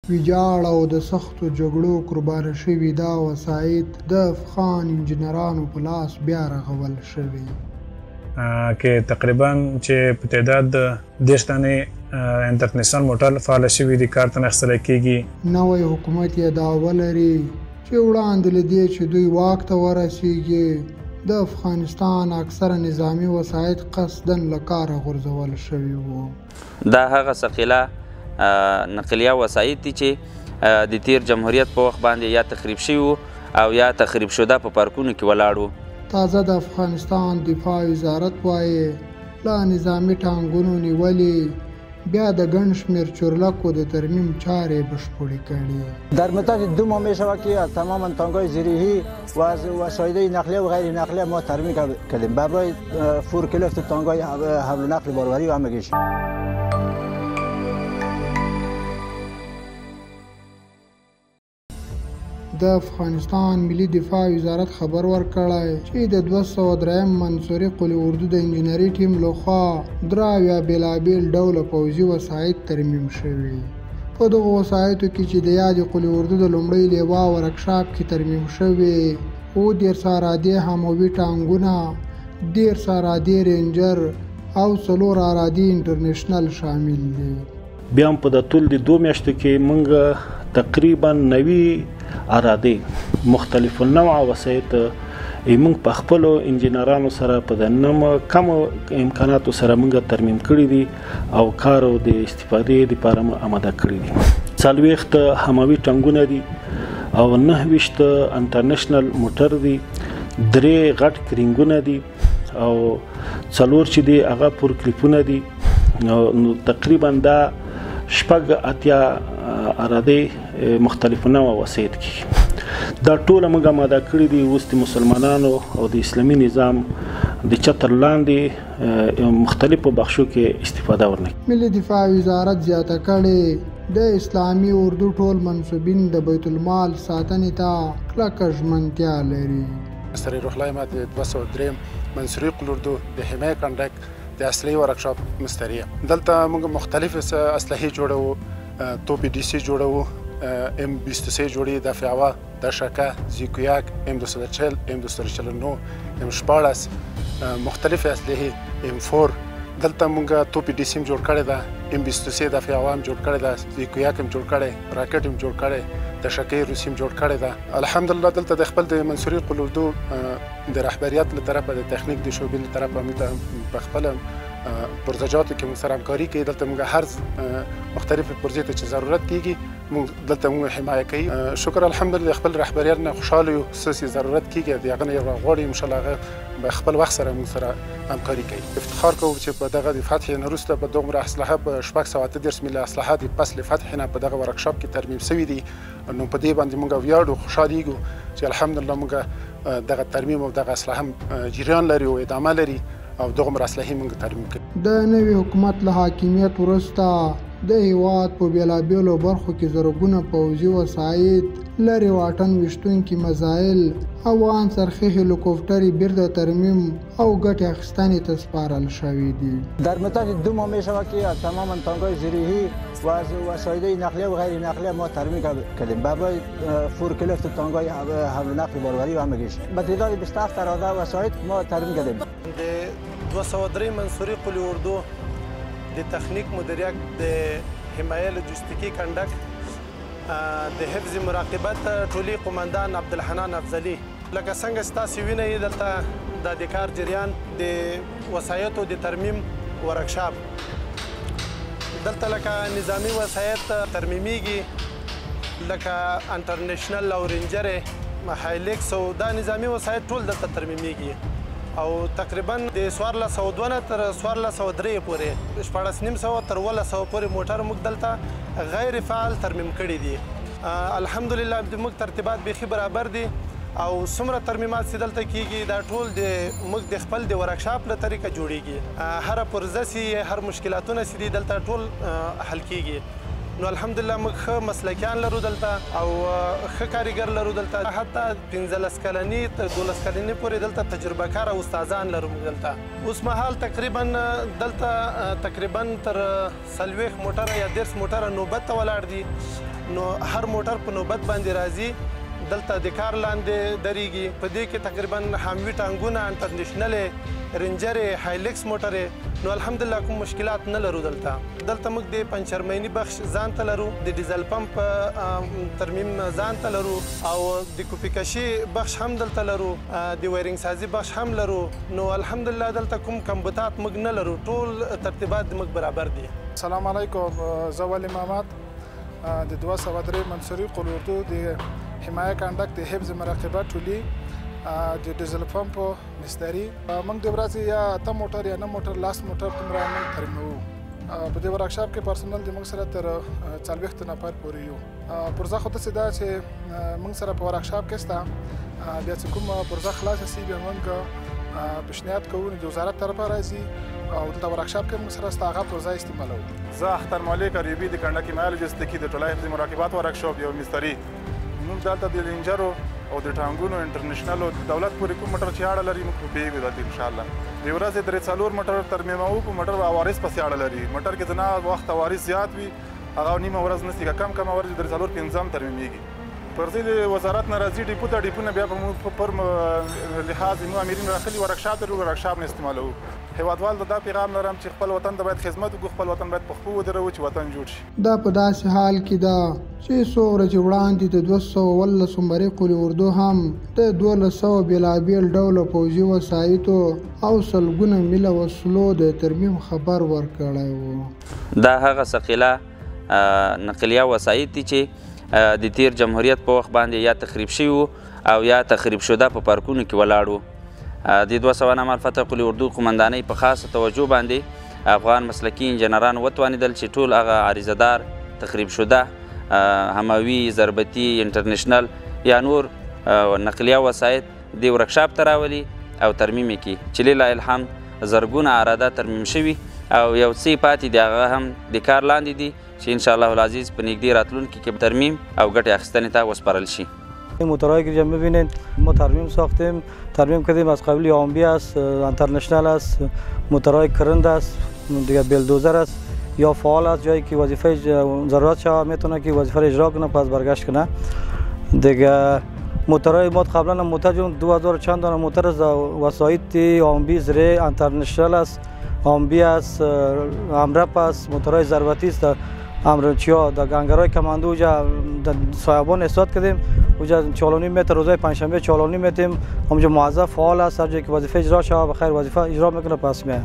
ویجاړ او د سختو جګړو قربانه شوي دا وسایط د افغان انجینرانو په لاس بیا رغول شوي. کې تقریبا چې په تعداد د 10 دانې انټرنیشنل موټر فعال شوي دي، کار ته اخیستل کېږي. نوی حکومت یې دعوه لري چې وړاندې له دې چې دوی واک ته ورسیږي د افغانستان اکثره نظامي وسایط قصداً له کاره غورځول شوي وو. دا هغه ثقیله نقلیه وسایط دي چې د تیر جمهوریت په وخت باندې یا تخریب شوي وو او یا تخریب شده په پارکونو کې ولاړ وو. تازه د افغانستان دفاع وزارت وایي لا نظامي ټانګونو نیولې بیا د ګڼ شمېر چورلکو د ترمیم چارې بشپړې کړي. در مدت 2 ماه می شود که تمام تانگ‌های زیرهی و وسایل نقلیه و غیر نقلیه ما ترمیم کردیم برای فورکلیفت تانگ‌های حمل و نقل باروری و همگیش. د افغانستان ملي دفاع وزارت خبر ورکړی چې د 203 منصوري قل اردو د انجینري ټیم لخوا 3 بېلابېل ډوله پوځي وسایط ترمیم شوي. په دغو وسایطو کې چې د یادې قل اردو د لومړۍ لیوا ورکشاپ کې ترمیم شوي 10 ارادي هموي ټانګونه 10 ارادي رینجر او 4 ارادي انټرنیشنل شامل دي. بیا په د ټول د 2 میاشتو کې موږ تقریبا 90 اراده مختلف النوع وسایط موږ په خپل انجینرانو سره په د کم امکاناتو سره موږ ترمیم کړی دي او کار او د استفادې لپاره آماده کړی دي. 40 هموي ټانګونه دي او 29 انټرنیشنل موټر دي، 3 غټ کرینګونه دي او 4 چې دي هغه پور کلیپونه دي. نو تقریبا دا 8 اراده مختلف نوع وسایط کې دا ټول موږ آماده کړي دي. اوس د مسلمانانو او د اسلامي نظام د چتر لاندې مختلفو بخشو کې استفاده ورنکړي. ملي دفاع وزارت زیاته کړې د اسلامي اردو ټول منصوبین د بیت المال ساتنې ته کلکه ژمنتیا لري. مستر روح الله ما د 203 منصوري قل اردو د حمایه کنډک د اصلي ورکشاپ مستریه دلته موږ مختلف اسلحې جوړو، توپ ډي سي جوړو، M23 جوړي، د فیاوا، د شکه، زیکویاک، M240، M249، M14 مختلف اسلحې، M4 دلته موږ توپ ډي سي جوړ کړی ده، M23 د فیاوا هم جوړ کړی ده، زیکویاک هم جوړ کړی، راکټ هم جوړ کړی، د شکې روسي هم جوړ کړی ده. الحمدلله دلته د خپل د منصوري قل اردو د رهبریت له طرفه د تخنیک د شعبې له طرفه موږ په خپل پروژه‌جاتو کې موږ سره همکاري کوي. دلته موږ هر مختلف پروژې ته چې ضرورت کیږي موږ دلته موږ حمایه کوي. شکر الحمدلله خپل رهبریت نه خوشاله یو، څه ضرورت کیږي د هغه نه غواړي ان شاء الله هغه به خپل وخت سره موږ سره همکاري کوي. افتخار کوو چې په دغه د فتح نه وروسته په دغه اسلحه په 638 ملي اسلحه د پس له فتح نه په دغه ورکشاپ کې ترمیم شوي دي. نو په دې باندې موږ ویاړو، خوشحالیږو چې الحمدلله موږ دغه ترمیم او دغه اسلحه جریان لري او ادامه لري او دغه اسلحې موږ ترمیم کوي. د نوي حکومت له حاکمیت وروسته د هیواد په بېلابېلو برخو کې زرګونه پوځي وسایط، لرې واټن ویشتونکي میزایل، افغان څرخي هلیکوپټرې بیرته ترمیم او ګټې اخیستنې ته سپارل شوي دي. در مدت 2 ماه می شود که تمام تانگ‌های زیرهی و وسایل نقلیه و غیر نقلیه ما ترمیم کردیم برای فورکلیفت تانگ‌های حمل و نقل باروری و همگیش. به تعداد 27 اراده وسایط ما ترمیم کردیم. د 203 منصوري قل اردو د تخنیک مدیریت د حمایه لوجستیکي کنډک د حفظ مراقبت ټولي قومندان عبدالحنان افضلي لکه څنګه ستاسو وینئ دلته د کار جریان د وسایطو د ترمیم ورکشاپ دلته لکه نظامی وسایط ترمیمیږي لکه انټرنیشنل او رینجر هایلیکس او دا نظامی وسایط ټول دلته ترمیمیږي او تقریبا د 1402 تر 1403 پورې 1400 تر 1100 پورې موټر موږ دلته غیر فعال ترمیم کړي دي. الحمدلله موږ ترتیبات بیخي برابر دي او څومره ترمیمات چې دلته کیږي دا ټول د موږ د خپل د ورکشاپ له طریقه جوړیږي. هر پرزه چې هر مشکلاتونه چې دي دلته ټول حل کیږي. نو الحمدلله موږ ښه مسلکیان لرو دلته او ښه کاریګر لرو دلته، حتی 15 کلني تر 12 کلني پورې دلته تجربه کار استادان لرو موږ دلته. اوس مهال تقریبا دلته تقریبا تر 40 موټره یا 10 موټره نوبت ته ولاړ دي. نو هر موټر په نوبت باندې راځي دلته د کار لاندې درېږي. په دې کې تقریبا حاموي ټانګونه انټرنیشنل رینجر هایلیکس موټر نو الحمدلله کوم مشکلات نه لرو. دلته موږ د پنچرمینی بخش ځان ته لرو، د ډیزل پمپ ترمیم ځان ته لرو او د کوپی کشي بخش هم دلته لرو، د وایرینګ سازي بخش هم لرو. نو الحمدلله دلته کوم کمبودات موږ نه لرو، ټول ترتیبات موږ برابر دي. السلام علیکم، زه ولی محمد د 203 منصوري قل اردو د حمایه کاندک د حفظ مراقبه ټولي د ډیزل پمپ مستری. موږ د ورځې یا اته موټر یا 9 موټر لاس موټر دومره موږ ترمیموو. په دې ورکشاپ کې پرسنل د موږ سره تر 40 نفر پورې یو. پرزه خو داسې ده چې موږ سره په ورکشاپ کې سته، بیا چې کوم پرزه خلاصه سي بیا موږ پیشنهاد کوو د وزارت طرفه راځي او دلته ورکشاپ کې موږ سره ستا هغه پرزه استعمالوو. زه اختر مالک اریوبي د کنډک حمایه لوجستیکي د ټولای حفظ مراقبات ورکشاپ یو مستری. موږ دلته د رینجرو او د ټانګونو انټرنیشنل او دولت پورې کوم موټر چې اړه لري موږ پوهېږو دلته انشاءالله. د ورځې 3-4 موټر ترمیموو. په موټر عوارض پسې اړه لري. موټر کې ځنه وخت عوارض زیات وي هغه نیمه ورځ نسي، که کم عوارض 3-4-5 ترمیمېږي. پر ځای د وزارت نه راځي ډیپو ته، ډیپو نه بیا به موږ پر لحاظ زموږ امرین راخلي ورکشاپ ته ورکشاپ نه استعمالوو. هیوادوال ته دا پیغام لرم چې خپل وطن ته باید خدمت وکړو، خپل وطن باید په خپلو ودرو چې وطن جوړ شي. دا په داسې حال کې ده چې څو ورځې وړاندې د 213 نمبرې قل اردو هم د 1200 بېلابېل ډوله پوځي وسایطو او سلګونه میله وسلو د ترمیم خبر ورکړی و. دا هغه ثقیله نقلیه وسایط دي چې د تیر جمهوریت په وخت باندې یا تخریب شوي او یا تخریب شده په پارکونو کې ولاړ وو. د 200 نمبر فتح قل اردو قمندانۍ په خاصه توجه باندې افغان مسلکي انجنیران وتوانېدل چې ټول هغه عریضهدار تخریب شده هماوي ضربتي انټرنیشنل یا نور نقلیه وسایط د ورکشاپ ته راولي او ترمیم یې کړي، چې لله الحمد زرګونه اراده ترمیم شوي او یو څه پاتې دي هغه هم د کار لاندې دي چې انشاءالله العزیز په نږدې راتلونکي کې ترمیم او ګټې اخیستنې ته وسپارل شي. موتورهایی که جمع ببینید ما ترمیم ساختیم، ترمیم کردیم. از قبلی آمبی است، انترنشنل است، موتورهای کرند است، دیگه بلدوزر است یا فعال است، جایی که وظیفه ضرورت شاه میتونه که وظیفه اجرا کنه پس برگشت کنه. دیگه موتورهای ما قبلا موتور جون 2000 چند دانه موتور از وسایط آمبی زره انترنشنل است، آمبی است، امرپ است، موتورهای ضربتی است. امرچیا در گنگرهای کماندو اونجا در سایبان استاد کردیم، اونجا 4.5 متر روزای پنجشنبه 4.5 متر اونجا موظف فعال است، هر جایی که وظیفه اجرا شود بخیر وظیفه اجرا میکنه پس میاد.